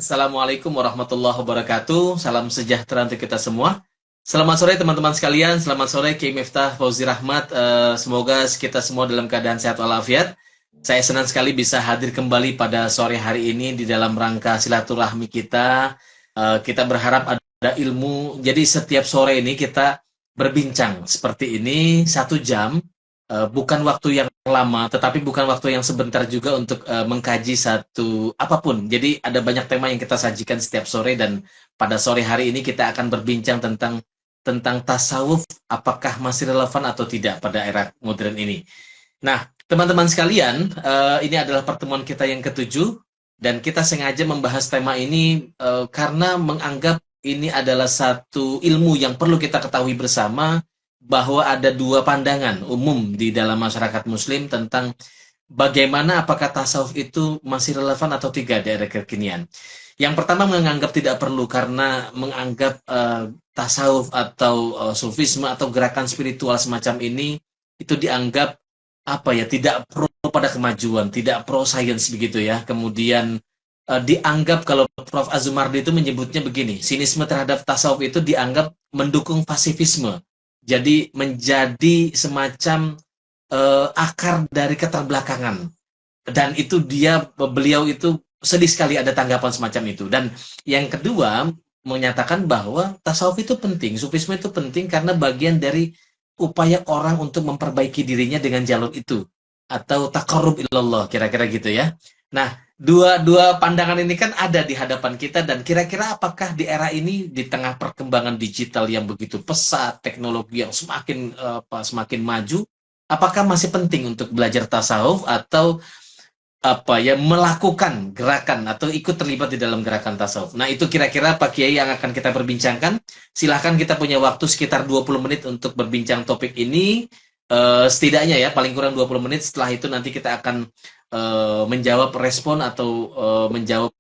Assalamualaikum warahmatullahi wabarakatuh. Salam sejahtera untuk kita semua. Selamat sore teman-teman sekalian. Selamat sore Ki Miftah Fauzi Rahmat. Semoga kita semua dalam keadaan sehat walafiat. Saya senang sekali bisa hadir kembali pada sore hari ini di dalam rangka silaturahmi kita. Kita berharap ada ilmu. Jadi setiap sore ini kita berbincang seperti ini 1 jam. Bukan waktu yang lama, tetapi bukan waktu yang sebentar juga untuk mengkaji satu apapun. Jadi ada banyak tema yang kita sajikan setiap sore dan pada sore hari ini kita akan berbincang tentang tasawuf, apakah masih relevan atau tidak pada era modern ini. Nah, teman-teman sekalian, ini adalah pertemuan kita yang ketujuh dan kita sengaja membahas tema ini karena menganggap ini adalah satu ilmu yang perlu kita ketahui bersama bahwa ada dua pandangan umum di dalam masyarakat muslim tentang bagaimana apakah tasawuf itu masih relevan atau tidak di era kekinian. Yang pertama menganggap tidak perlu karena menganggap tasawuf atau sufisme atau gerakan spiritual semacam ini itu dianggap tidak pro pada kemajuan, tidak pro science begitu ya. Kemudian dianggap kalau Prof. Azumardi itu menyebutnya begini, sinisme terhadap tasawuf itu dianggap mendukung pasifisme. Jadi menjadi semacam akar dari keterbelakangan. Dan itu beliau itu sedih sekali ada tanggapan semacam itu. Dan yang kedua, menyatakan bahwa tasawuf itu penting, sufisme itu penting karena bagian dari upaya orang untuk memperbaiki dirinya dengan jalur itu. Atau taqarrub ilallah, kira-kira gitu ya. Nah, dua pandangan ini kan ada di hadapan kita dan kira-kira apakah di era ini di tengah perkembangan digital yang begitu pesat, teknologi yang semakin maju, apakah masih penting untuk belajar tasawuf atau melakukan gerakan atau ikut terlibat di dalam gerakan tasawuf. Nah, itu kira-kira Pak Kiai yang akan kita perbincangkan. Silahkan, kita punya waktu sekitar 20 menit untuk berbincang topik ini. Setidaknya ya, paling kurang 20 menit. Setelah itu nanti kita akan menjawab respon atau menjawab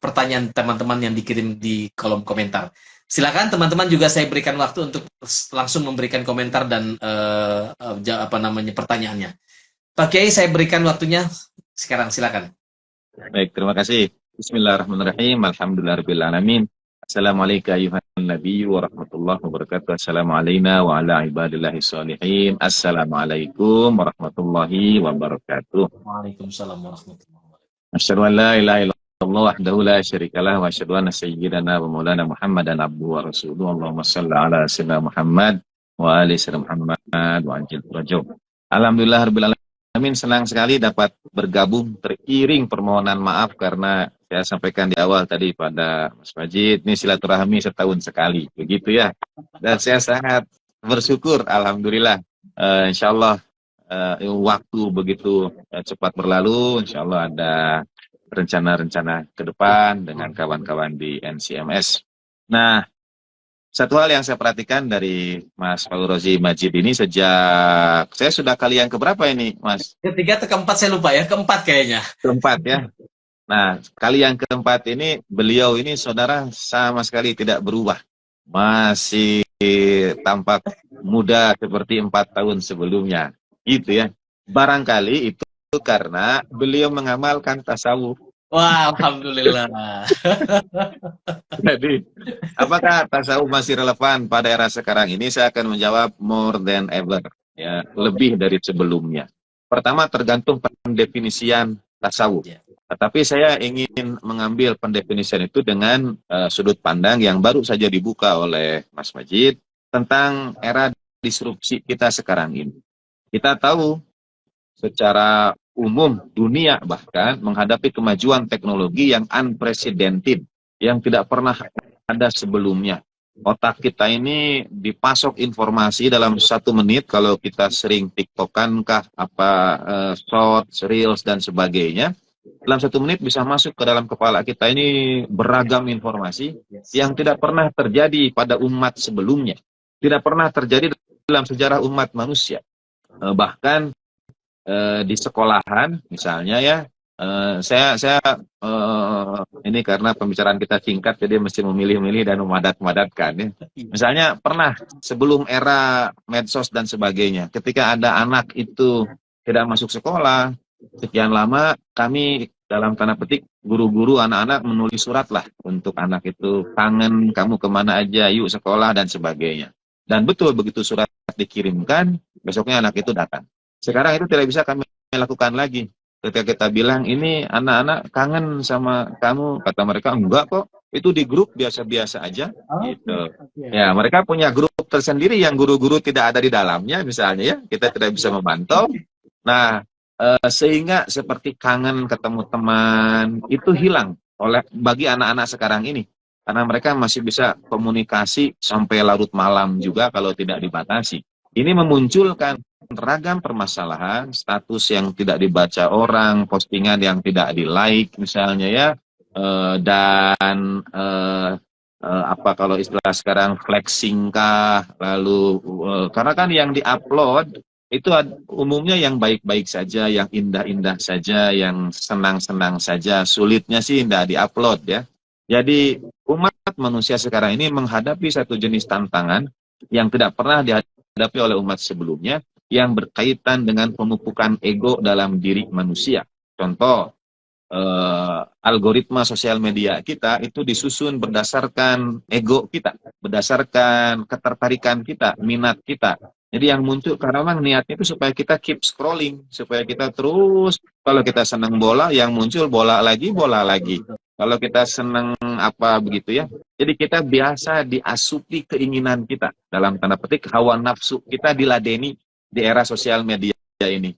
pertanyaan teman-teman yang dikirim di kolom komentar. Silakan teman-teman, juga saya berikan waktu untuk langsung memberikan komentar dan pertanyaannya. Pak Kiai, saya berikan waktunya sekarang, silakan. Baik, terima kasih. Bismillahirrahmanirrahim. Alhamdulillahirrahmanirrahim. Assalamualaikum ayuhan nabi warahmatullahi wabarakatuh. Assalamualaikum wa ala ibadillahi sholihin. Assalamualaikum warahmatullahi wabarakatuh. Waalaikumsalam warahmatullahi wabarakatuh. Asyhadu an la ilaha illallah wahdahu la syarikalah wa asyhadu anna sayyidana wa maulana Muhammadan abduhu wa rasuluhu. Allahumma shalli ala sayyidina Muhammad wa ali sayyidina Muhammad wa ajil farajuh. Alhamdulillah rabbil alamin. Senang sekali dapat bergabung, teriring permohonan maaf karena saya sampaikan di awal tadi pada Mas Majid, ini silaturahmi setahun sekali, begitu ya. Dan saya sangat bersyukur, alhamdulillah. Insya Allah waktu begitu cepat berlalu, insya Allah ada rencana-rencana ke depan dengan kawan-kawan di NCMS. Nah, satu hal yang saya perhatikan dari Mas Fauzi Majid ini sejak saya sudah kali yang keberapa ini, Mas? Ketiga atau keempat, saya lupa ya. Keempat kayaknya. Keempat ya. Nah, kali yang keempat ini beliau ini saudara sama sekali tidak berubah. Masih tampak muda seperti 4 tahun sebelumnya. Gitu ya. Barangkali itu karena beliau mengamalkan tasawuf. Wah, alhamdulillah. Jadi, apakah tasawuf masih relevan pada era sekarang ini? Saya akan menjawab more than ever, ya, lebih dari sebelumnya. Pertama, tergantung pendefinisian tasawuf. Tetapi saya ingin mengambil pendefinisian itu dengan sudut pandang yang baru saja dibuka oleh Mas Majid tentang era disrupsi kita sekarang ini. Kita tahu secara umum dunia bahkan menghadapi kemajuan teknologi yang unprecedented, yang tidak pernah ada sebelumnya. Otak kita ini dipasok informasi dalam 1 menit, kalau kita sering tiktokan kah, shorts, reels dan sebagainya, dalam 1 menit bisa masuk ke dalam kepala kita ini beragam informasi yang tidak pernah terjadi pada umat sebelumnya, tidak pernah terjadi dalam sejarah umat manusia. Bahkan di sekolahan misalnya ya, saya ini karena pembicaraan kita singkat jadi mesti memilih-milih dan memadat-madatkan ya. Misalnya pernah sebelum era medsos dan sebagainya, ketika ada anak itu tidak masuk sekolah sekian lama, kami dalam tanda petik guru-guru anak-anak menulis surat lah untuk anak itu, kangen kamu kemana aja, yuk sekolah dan sebagainya. Dan betul begitu surat dikirimkan, besoknya anak itu datang. Sekarang itu tidak bisa kami lakukan lagi. Ketika kita bilang ini anak-anak kangen sama kamu, kata mereka enggak kok, itu di grup biasa-biasa aja. Gitu. Ya, mereka punya grup tersendiri yang guru-guru tidak ada di dalamnya, misalnya ya, kita tidak bisa memantau. Nah, sehingga seperti kangen ketemu teman itu hilang oleh bagi anak-anak sekarang ini, karena mereka masih bisa komunikasi sampai larut malam juga kalau tidak dibatasi. Ini memunculkan ragam permasalahan, status yang tidak dibaca orang, postingan yang tidak di-like misalnya ya, dan apa kalau istilah sekarang flexing kah, lalu karena kan yang di-upload itu umumnya yang baik-baik saja, yang indah-indah saja, yang senang-senang saja. Sulitnya sih tidak di-upload ya. Jadi umat manusia sekarang ini menghadapi satu jenis tantangan yang tidak pernah dihadapi oleh umat sebelumnya, yang berkaitan dengan pemupukan ego dalam diri manusia. Contoh, algoritma sosial media kita itu disusun berdasarkan ego kita, berdasarkan ketertarikan kita, minat kita. Jadi yang muncul karena memang niatnya itu supaya kita keep scrolling, supaya kita terus, kalau kita senang bola, yang muncul bola lagi, bola lagi. Kalau kita senang apa begitu ya. Jadi kita biasa diasupi keinginan kita, dalam tanda petik hawa nafsu kita diladeni di era sosial media ini.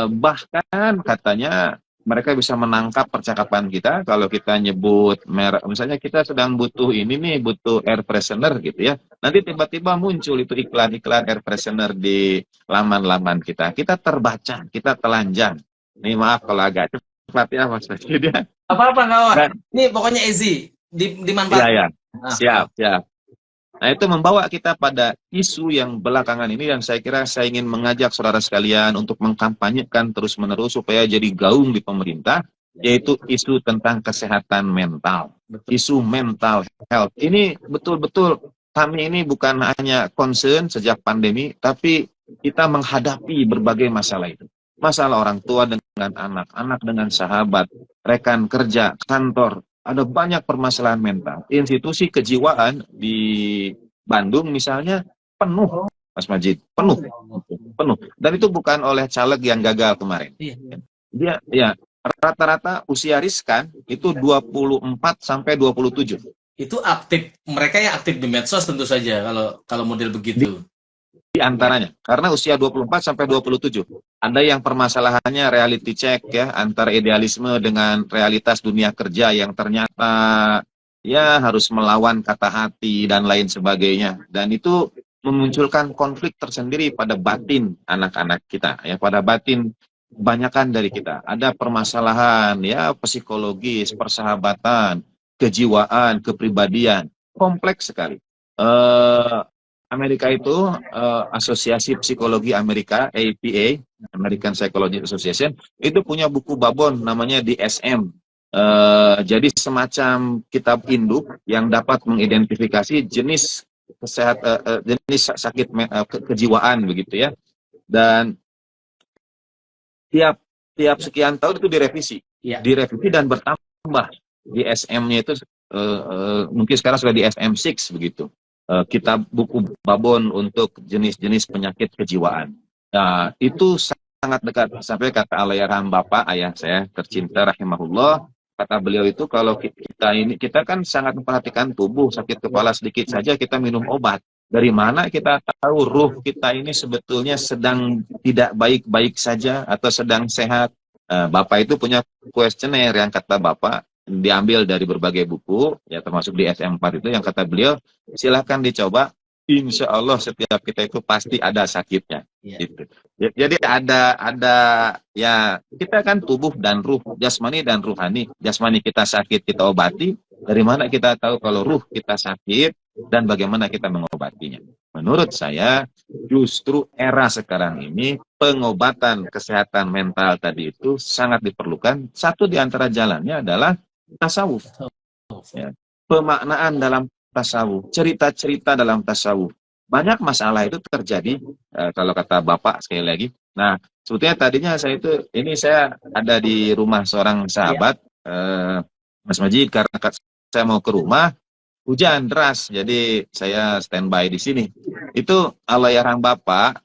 Bahkan katanya mereka bisa menangkap percakapan kita kalau kita nyebut merek, misalnya kita sedang butuh ini nih, butuh air freshener gitu ya. Nanti tiba-tiba muncul itu iklan-iklan air freshener di laman-laman kita. Kita terbaca, kita telanjang. Nih maaf kalau agak cepat ya Mas Fajid ya. Apa-apa kawan. Ini pokoknya easy, dimanfaatkan. Iya, siap, siap. Nah, itu membawa kita pada isu yang belakangan ini, dan saya kira saya ingin mengajak saudara sekalian untuk mengkampanyekan terus-menerus supaya jadi gaung di pemerintah, yaitu isu tentang kesehatan mental. Isu mental health. Ini betul-betul kami ini bukan hanya concern sejak pandemi, tapi kita menghadapi berbagai masalah itu. Masalah orang tua dengan anak, anak dengan sahabat, rekan kerja, kantor. Ada banyak permasalahan mental. Institusi kejiwaan di Bandung misalnya penuh, Mas Majid, penuh. Dan itu bukan oleh caleg yang gagal kemarin. Dia ya rata-rata usia riskan itu 24 sampai 27. Itu aktif, mereka yang aktif di medsos tentu saja kalau model begitu. Di antaranya, karena usia 24 sampai 27. Ada yang permasalahannya reality check ya, antara idealisme dengan realitas dunia kerja yang ternyata ya harus melawan kata hati dan lain sebagainya. Dan itu memunculkan konflik tersendiri pada batin anak-anak kita ya, pada batin kebanyakan dari kita. Ada permasalahan ya psikologis, persahabatan, kejiwaan, kepribadian, kompleks sekali. Amerika itu Asosiasi Psikologi Amerika, APA, American Psychology Association, itu punya buku babon namanya DSM. Jadi semacam kitab induk yang dapat mengidentifikasi jenis jenis sakit kejiwaan begitu ya. Dan tiap sekian tahun itu direvisi, direvisi dan bertambah. DSM-nya itu mungkin sekarang sudah DSM-6 begitu. Kitab buku babon untuk jenis-jenis penyakit kejiwaan. Nah, itu sangat dekat. Sampai kata Allahyarham Bapak, ayah saya tercinta rahimahullah, kata beliau itu kalau kita kan sangat memperhatikan tubuh, sakit kepala sedikit saja kita minum obat. Dari mana kita tahu ruh kita ini sebetulnya sedang tidak baik-baik saja atau sedang sehat? Bapak itu punya kuesioner yang kata Bapak diambil dari berbagai buku, ya termasuk di SM4 itu, yang kata beliau, silahkan dicoba, insya Allah setiap kita itu pasti ada sakitnya. Gitu. Jadi ada ya, kita kan tubuh dan ruh, jasmani dan ruhani. Jasmani kita sakit, kita obati. Dari mana kita tahu kalau ruh kita sakit dan bagaimana kita mengobatinya? Menurut saya, justru era sekarang ini pengobatan kesehatan mental tadi itu sangat diperlukan. Satu di antara jalannya adalah tasawuf. Ya. Pemaknaan dalam tasawuf, cerita-cerita dalam tasawuf. banyak masalah itu terjadi kalau kata Bapak sekali lagi. Nah, sebetulnya tadinya saya ada di rumah seorang sahabat, Mas Majid, karena saya mau ke rumah, hujan deras, jadi saya standby di sini. Itu Allahyarham Bapak,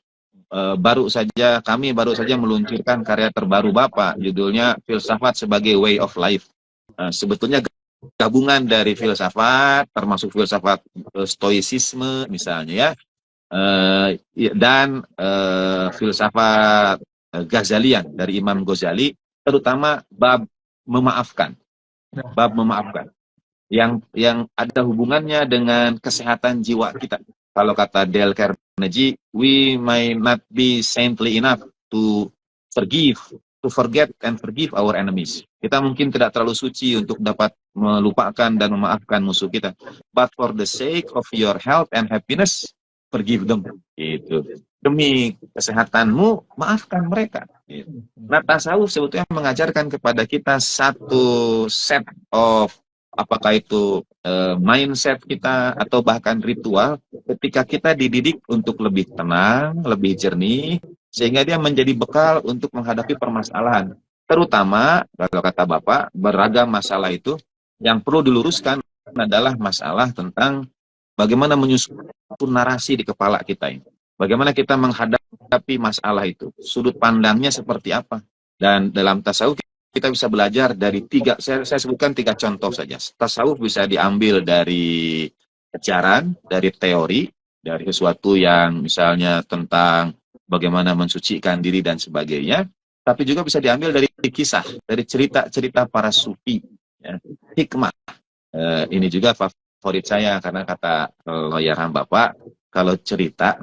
kami baru saja meluncurkan karya terbaru Bapak, judulnya Filsafat sebagai Way of Life. Sebetulnya gabungan dari filsafat, termasuk filsafat stoicisme misalnya ya, dan filsafat Ghazalian dari Imam Ghazali, terutama bab memaafkan yang ada hubungannya dengan kesehatan jiwa kita. Kalau kata Dale Carnegie, we may not be saintly enough to forget and forgive our enemies. Kita mungkin tidak terlalu suci untuk dapat melupakan dan memaafkan musuh kita. But for the sake of your health and happiness, forgive them. Itu. Demi kesehatanmu, maafkan mereka. Gitu. Nah, tasawuf sebetulnya mengajarkan kepada kita satu set of apakah itu mindset kita atau bahkan ritual ketika kita dididik untuk lebih tenang, lebih jernih, sehingga dia menjadi bekal untuk menghadapi permasalahan. Terutama, kalau kata Bapak, beragam masalah itu yang perlu diluruskan adalah masalah tentang bagaimana menyusun narasi di kepala kita ini. Bagaimana kita menghadapi masalah itu. Sudut pandangnya seperti apa. Dan dalam tasawuf kita bisa belajar dari saya sebutkan 3 contoh saja. Tasawuf bisa diambil dari ajaran, dari teori, dari sesuatu yang misalnya tentang bagaimana mensucikan diri dan sebagainya, tapi juga bisa diambil dari kisah, dari cerita-cerita para sufi, ya. Hikmah. Ini juga favorit saya, karena kata Allahyarham Bapak, kalau cerita,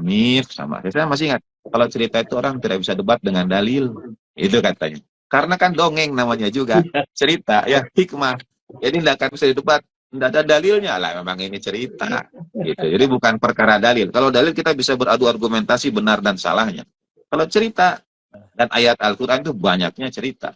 sama. Saya masih ingat, kalau cerita itu orang tidak bisa debat dengan dalil, itu katanya. Karena kan dongeng namanya juga, cerita, ya, hikmah. Jadi tidak akan bisa didebat, tidak ada dalilnya lah, memang ini cerita. Gitu. Jadi bukan perkara dalil. Kalau dalil kita bisa beradu argumentasi benar dan salahnya. Kalau cerita dan ayat Al-Quran itu banyaknya cerita.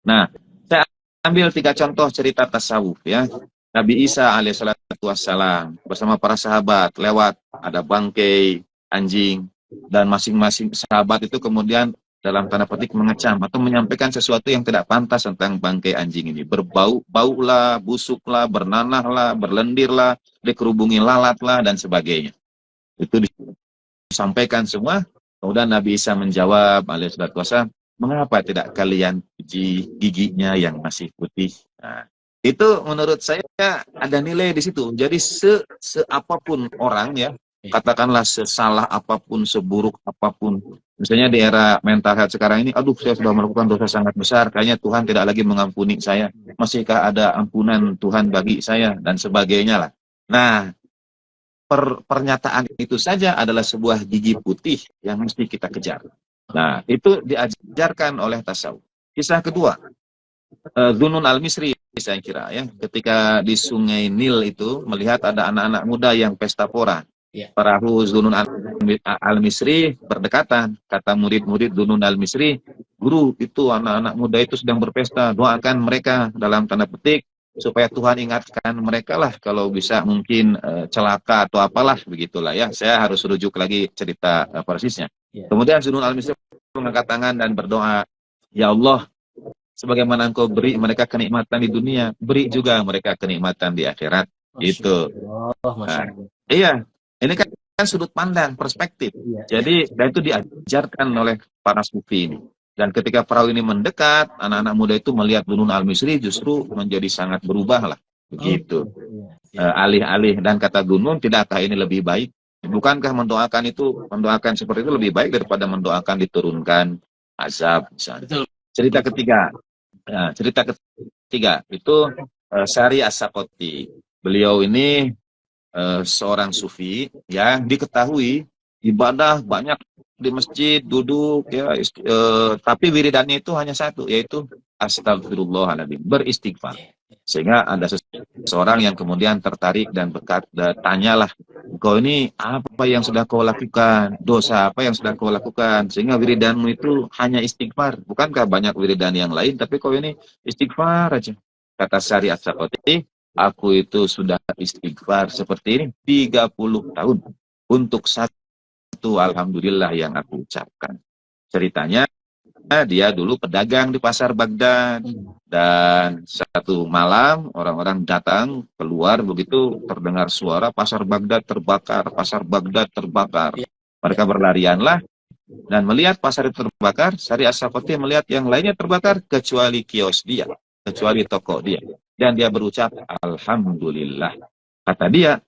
Nah, saya ambil 3 contoh cerita tasawuf ya. Nabi Isa alaihissalatu wassalam bersama para sahabat lewat ada bangkai anjing, dan masing-masing sahabat itu kemudian dalam tanda petik mengecam atau menyampaikan sesuatu yang tidak pantas tentang bangkai anjing ini. Baulah, busuklah, bernanahlah, berlendirlah, dikerubungi lalatlah, dan sebagainya. Itu disampaikan semua. Kemudian Nabi Isa menjawab, alaihissalam, mengapa tidak kalian uji giginya yang masih putih? Nah, itu menurut saya ada nilai di situ. Jadi seapapun orang ya, katakanlah sesalah apapun, seburuk apapun, misalnya di era mental health sekarang ini, aduh saya sudah melakukan dosa sangat besar, kayaknya Tuhan tidak lagi mengampuni saya, masihkah ada ampunan Tuhan bagi saya, dan sebagainya lah. Nah, pernyataan itu saja adalah sebuah gigi putih yang mesti kita kejar. Nah, itu diajarkan oleh tasawuf. Kisah kedua, Dzunun al-Misri, saya kira ya, ketika di Sungai Nil itu melihat ada anak-anak muda yang pesta pora. Perahu Dzunun al-Misri berdekatan. Kata murid-murid Dzunun al-Misri, guru, itu anak-anak muda itu sedang berpesta, doakan mereka dalam tanda petik supaya Tuhan ingatkan mereka lah kalau bisa mungkin celaka atau apalah begitulah ya. Saya harus rujuk lagi cerita persisnya. Kemudian Dzunun al-Misri mengangkat tangan dan berdoa, ya Allah, sebagaimana Engkau beri mereka kenikmatan di dunia, beri juga mereka kenikmatan di akhirat. Itu. Iya, ini kan sudut pandang, perspektif. Jadi, dan itu diajarkan oleh para sufi ini. Dan ketika perahu ini mendekat, anak-anak muda itu melihat Dzunun al-Misri justru menjadi sangat berubah lah. Begitu. Alih-alih, dan kata Dzunun, tidakkah ini lebih baik? Bukankah mendoakan seperti itu lebih baik daripada mendoakan diturunkan azab misalnya. Cerita ketiga itu Syari As-Sakoti. Beliau ini seorang sufi yang diketahui ibadah banyak di masjid, duduk ya, tapi wiridannya itu hanya satu, yaitu astagfirullahaladzim, beristighfar. Sehingga ada seseorang yang kemudian tertarik dan tanyalah, kau ini apa yang sudah kau lakukan, dosa apa yang sudah kau lakukan, sehingga wiridanmu itu hanya istighfar. Bukankah banyak wiridan yang lain, tapi kau ini istighfar aja. Kata Syari As-Sakoti, aku itu sudah istighfar seperti ini 30 tahun. untuk satu alhamdulillah yang aku ucapkan. Ceritanya, dia dulu pedagang di pasar Baghdad, dan satu malam orang-orang datang keluar, begitu terdengar suara pasar Baghdad terbakar, pasar Baghdad terbakar. Mereka berlarianlah dan melihat pasar itu terbakar. Syariah As-Saqati melihat yang lainnya terbakar kecuali kios dia, kecuali toko dia, dan dia berucap alhamdulillah. Kata dia,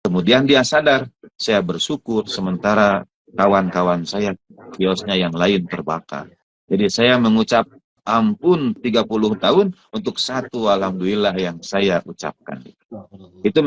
kemudian dia sadar, saya bersyukur sementara kawan-kawan saya kiosnya yang lain terbakar. Jadi saya mengucap ampun 30 tahun untuk satu alhamdulillah yang saya ucapkan. Itu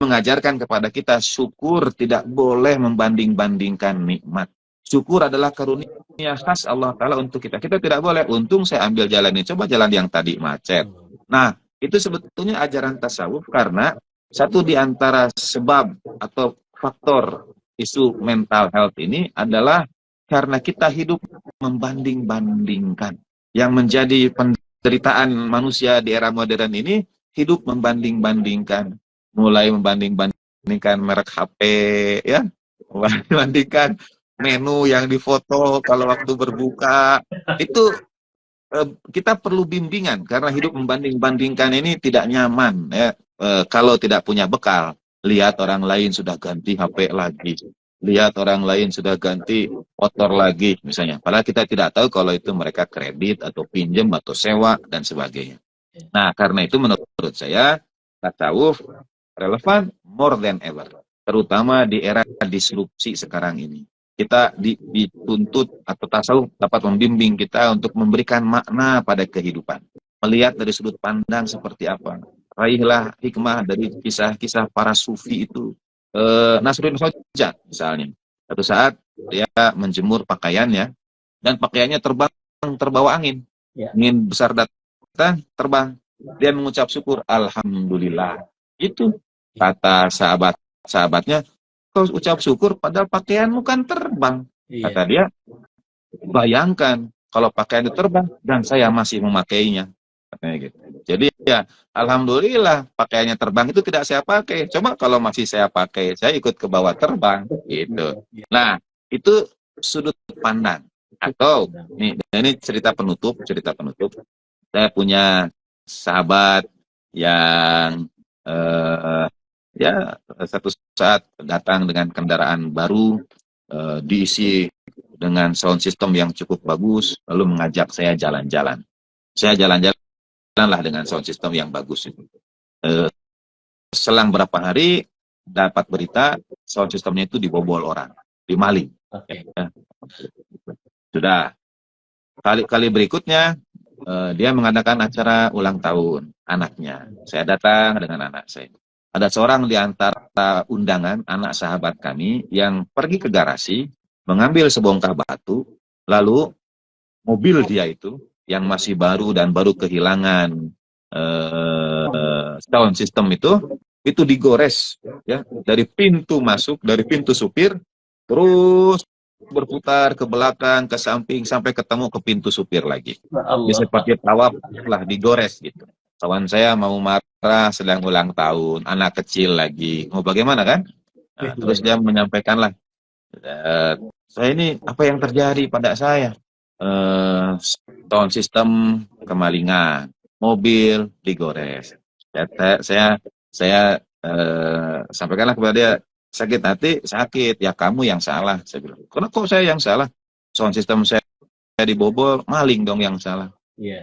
mengajarkan kepada kita syukur tidak boleh membanding-bandingkan nikmat. Syukur adalah karunia khas Allah Ta'ala untuk kita. Kita tidak boleh, untung saya ambil jalan ini, coba jalan yang tadi macet. Nah, itu sebetulnya ajaran tasawuf, karena satu di antara sebab atau faktor isu mental health ini adalah karena kita hidup membanding-bandingkan. Yang menjadi penderitaan manusia di era modern ini, hidup membanding-bandingkan. Mulai membanding-bandingkan merek HP, ya, membandingkan menu yang difoto kalau waktu berbuka. Itu kita perlu bimbingan, karena hidup membanding-bandingkan ini tidak nyaman, ya. Kalau tidak punya bekal, lihat orang lain sudah ganti HP lagi, lihat orang lain sudah ganti motor lagi misalnya, padahal kita tidak tahu kalau itu mereka kredit atau pinjam atau sewa dan sebagainya. Nah, karena itu menurut saya tasawuf relevan more than ever, terutama di era disrupsi sekarang ini. Kita dituntut, atau tasawuf dapat membimbing kita untuk memberikan makna pada kehidupan, melihat dari sudut pandang seperti apa. Raihlah hikmah dari kisah-kisah para sufi itu. Nasruddin Hoja misalnya, satu saat dia menjemur pakaiannya dan pakaiannya terbawa angin, angin besar datang, terbang. Dia mengucap syukur, alhamdulillah. Itu kata sahabatnya, kau ucap syukur padahal pakaianmu kan terbang. Kata dia, bayangkan kalau pakaian itu terbang dan saya masih memakainya. Katanya gitu. Jadi ya, alhamdulillah pakaiannya terbang itu tidak saya pakai. Coba kalau masih saya pakai, saya ikut ke bawah terbang gitu. Nah, itu sudut pandang. Atau ini cerita penutup. Saya punya sahabat yang ya satu saat datang dengan kendaraan baru, diisi dengan sound system yang cukup bagus, lalu mengajak saya jalan-jalan. Saya jalan-jalan lah dengan sound system yang bagus itu. Selang berapa hari dapat berita sound systemnya itu dibobol orang, dimaling. Sudah kali berikutnya dia mengadakan acara ulang tahun anaknya. Saya datang dengan anak saya. Ada seorang di antara undangan anak sahabat kami yang pergi ke garasi mengambil sebongkah batu, lalu mobil dia itu yang masih baru dan baru kehilangan sound system itu digores, ya, dari pintu masuk, dari pintu supir, terus berputar ke belakang, ke samping, sampai ketemu ke pintu supir lagi. Bisa pakai tawaf lah, digores gitu. Kawan saya mau marah, sedang ulang tahun, anak kecil lagi, mau bagaimana kan? Nah, terus dia menyampaikanlah, saya ini apa yang terjadi pada saya? Sound system kemalingan, mobil digores. Saya sampaikanlah kepada dia, sakit hati, sakit, ya kamu yang salah. Saya bilang, kenapa kok saya yang salah? Sound system saya dibobol, maling dong yang salah.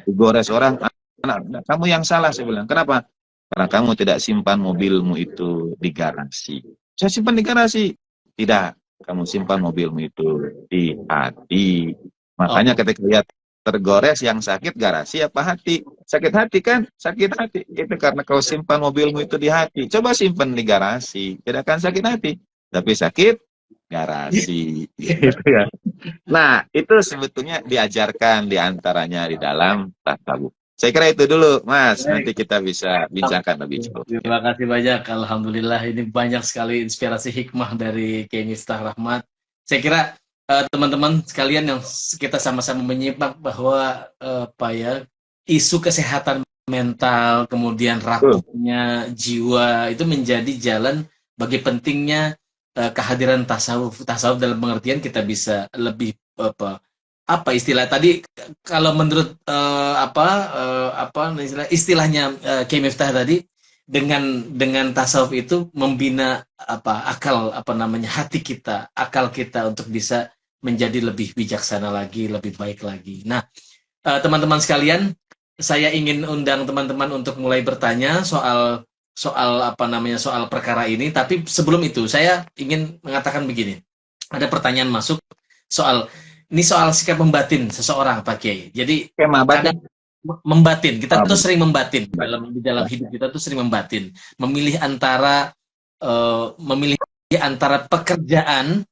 Digores orang, anak, kamu yang salah. Saya bilang, kenapa? Karena kamu tidak simpan mobilmu itu di garasi. Saya simpan di garasi. Tidak, kamu simpan mobilmu itu di hati. Makanya ketika lihat tergores, yang sakit garasi apa hati? Sakit hati kan? Sakit hati. Itu karena kau simpan mobilmu itu di hati. Coba simpan di garasi. Tidak akan sakit hati. Tapi sakit garasi. Gitu ya. Nah, itu sebetulnya diajarkan diantaranya di dalam tasawuf. Saya kira itu dulu, Mas. Nanti kita bisa bincangkan lebih jauh. Terima kasih banyak. Alhamdulillah, ini banyak sekali inspirasi hikmah dari Kiai Miftah Rahmat. Saya kira teman-teman sekalian yang kita sama-sama menyimak bahwa isu kesehatan mental, kemudian rapuhnya jiwa itu menjadi jalan bagi pentingnya kehadiran tasawuf. Tasawuf dalam pengertian kita bisa lebih apa istilah tadi, kalau menurut istilahnya Kiai Miftah tadi, dengan tasawuf itu membina akal, hati kita, akal kita untuk bisa menjadi lebih bijaksana lagi, lebih baik lagi. Nah, teman-teman sekalian, saya ingin undang teman-teman untuk mulai bertanya soal perkara ini. Tapi sebelum itu saya ingin mengatakan begini. Ada pertanyaan masuk soal sikap membatin seseorang, Pak Kiai. Jadi kadang membatin, kita tuh sering membatin di dalam hidup kita tuh sering membatin, memilih antara pekerjaan,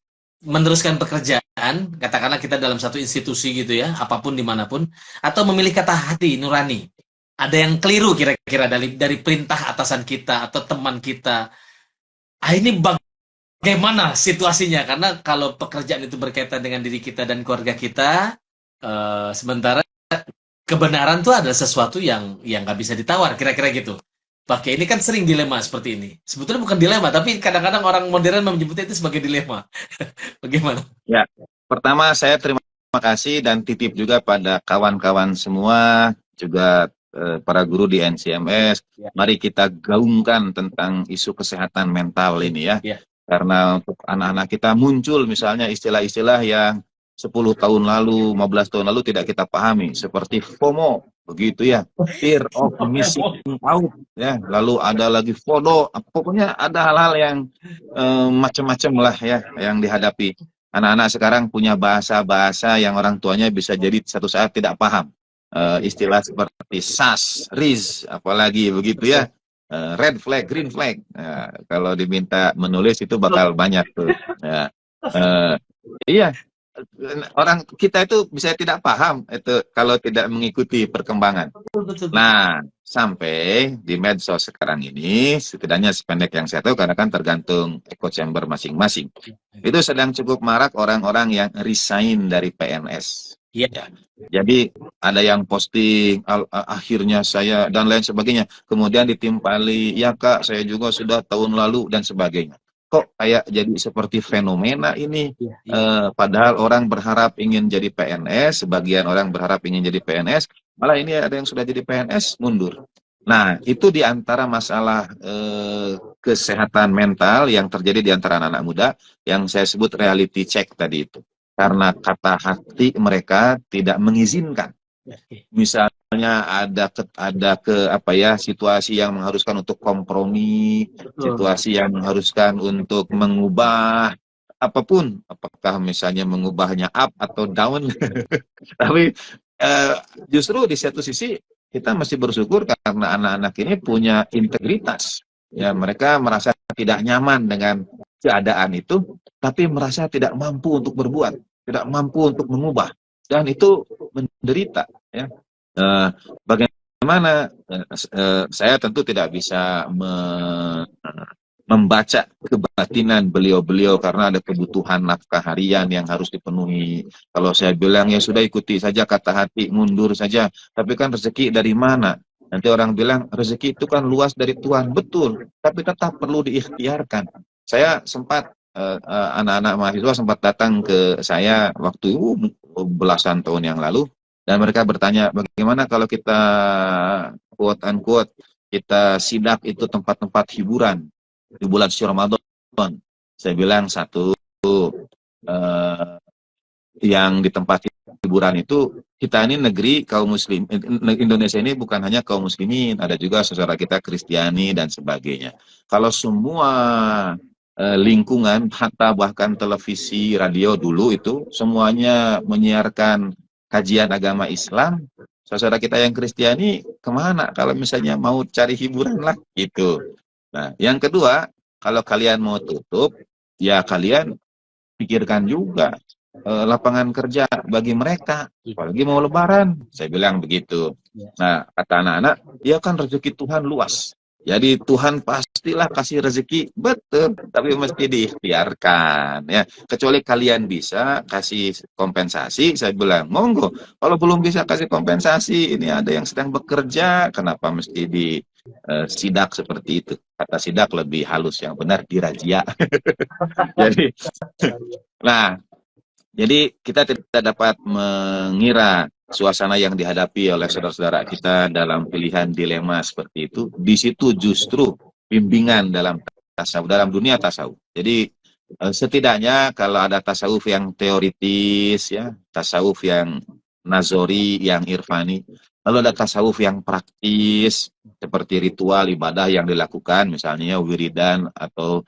meneruskan pekerjaan, katakanlah kita dalam satu institusi gitu ya, apapun dimanapun, atau memilih kata hati nurani. Ada yang keliru kira-kira dari perintah atasan kita atau teman kita. Ini bagaimana situasinya? Karena kalau pekerjaan itu berkaitan dengan diri kita dan keluarga kita, sementara kebenaran itu adalah sesuatu yang nggak bisa ditawar, kira-kira gitu. Pakai ini kan sering dilema seperti ini. Sebetulnya bukan dilema, tapi kadang-kadang orang modern menyebutnya itu sebagai dilema. Bagaimana? Ya, pertama saya terima kasih dan titip juga pada kawan-kawan semua, juga para guru di NCMS. Ya. Mari kita gaungkan tentang isu kesehatan mental ini ya. Ya. Karena untuk anak-anak kita muncul misalnya istilah-istilah yang 10 tahun lalu, 15 tahun lalu tidak kita pahami, seperti FOMO, begitu ya, fear of missing out, ya. Lalu ada lagi FODO, pokoknya ada hal-hal yang macam-macam lah ya yang dihadapi. Anak-anak sekarang punya bahasa-bahasa yang orang tuanya bisa jadi satu saat tidak paham. Istilah seperti SAS, RIS, apalagi begitu ya, red flag, green flag. Kalau diminta menulis itu bakal banyak tuh. Ya. Iya. Orang kita itu bisa tidak paham itu kalau tidak mengikuti perkembangan. Nah, sampai di medsos sekarang ini, setidaknya sependek yang saya tahu, karena kan tergantung echo chamber masing-masing, itu sedang cukup marak orang-orang yang resign dari PNS. Iya. Ya. Jadi ada yang posting akhirnya saya dan lain sebagainya, kemudian ditimpali, ya Kak, saya juga sudah tahun lalu dan sebagainya. Kok kayak jadi seperti fenomena ini, padahal orang berharap ingin jadi PNS, sebagian orang berharap ingin jadi PNS, malah ini ada yang sudah jadi PNS mundur. Nah, itu diantara masalah kesehatan mental yang terjadi di antara anak-anak muda, yang saya sebut reality check tadi itu. Karena kata hati mereka tidak mengizinkan. Misalnya ada situasi yang mengharuskan untuk kompromi, situasi yang mengharuskan untuk mengubah apapun, apakah misalnya mengubahnya up atau down. Tapi justru di satu sisi kita mesti bersyukur karena anak-anak ini punya integritas. Ya, mereka merasa tidak nyaman dengan keadaan itu, tapi merasa tidak mampu untuk berbuat, tidak mampu untuk mengubah. Dan itu menderita ya. Bagaimana saya tentu tidak bisa membaca kebatinan beliau-beliau karena ada kebutuhan nafkah harian yang harus dipenuhi. Kalau saya bilang ya sudah ikuti saja kata hati, mundur saja, tapi kan rezeki dari mana? Nanti orang bilang rezeki itu kan luas dari Tuhan, betul, tapi tetap perlu diikhtiarkan. Saya sempat anak-anak mahasiswa sempat datang ke saya waktu belasan tahun yang lalu, dan mereka bertanya, bagaimana kalau kita quote unquote kita sidak itu tempat-tempat hiburan di bulan suci Ramadan. Saya bilang satu, yang di tempat hiburan itu, kita ini negeri kaum muslim, Indonesia ini bukan hanya kaum muslimin, ada juga saudara kita Kristiani dan sebagainya. Kalau semua lingkungan, hatta bahkan televisi, radio dulu itu semuanya menyiarkan kajian agama Islam, saudara kita yang Kristiani kemana kalau misalnya mau cari hiburan lah gitu. Nah, yang kedua, kalau kalian mau tutup, ya kalian pikirkan juga lapangan kerja bagi mereka, apalagi mau lebaran, saya bilang begitu. Nah, kata anak-anak, ya kan rezeki Tuhan luas. Jadi Tuhan pastilah kasih rezeki, betul, tapi mesti diikhtiarkan ya. Kecuali kalian bisa kasih kompensasi, saya bilang monggo. Kalau belum bisa kasih kompensasi, ini ada yang sedang bekerja, kenapa mesti sidak seperti itu. Kata sidak lebih halus, yang benar dirajia. Jadi, nah, jadi kita tidak dapat mengira suasana yang dihadapi oleh saudara-saudara kita dalam pilihan dilema seperti itu. Di situ justru bimbingan dalam tasawuf, dalam dunia tasawuf. Jadi setidaknya kalau ada tasawuf yang teoritis, ya, tasawuf yang nazori, yang irfani, lalu ada tasawuf yang praktis seperti ritual ibadah yang dilakukan, misalnya wiridan atau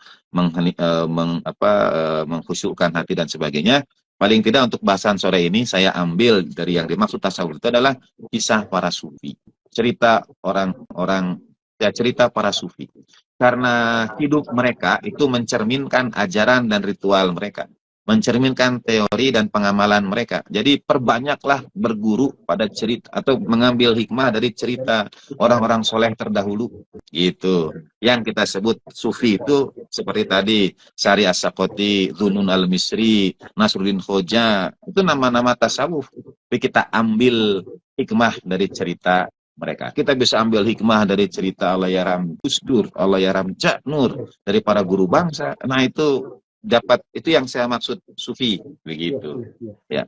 mengkhusyukkan hati dan sebagainya. Paling tidak untuk bahasan sore ini saya ambil dari yang dimaksud tasawuf itu adalah kisah para sufi, cerita orang-orang, ya, cerita para sufi. Karena hidup mereka itu mencerminkan ajaran dan ritual mereka, mencerminkan teori dan pengamalan mereka. Jadi perbanyaklah berguru pada cerita atau mengambil hikmah dari cerita orang-orang soleh terdahulu. Gitu. Yang kita sebut sufi itu seperti tadi Sari As-Sakoti, Dzunun Al-Misri, Nasruddin Khoja, itu nama-nama tasawuf. Tapi kita ambil hikmah dari cerita mereka. Kita bisa ambil hikmah dari cerita Allahyarham Gus Dur, Allahyarham Cak Nur, dari para guru bangsa. Nah, itu dapat, itu yang saya maksud sufi, begitu. Ya.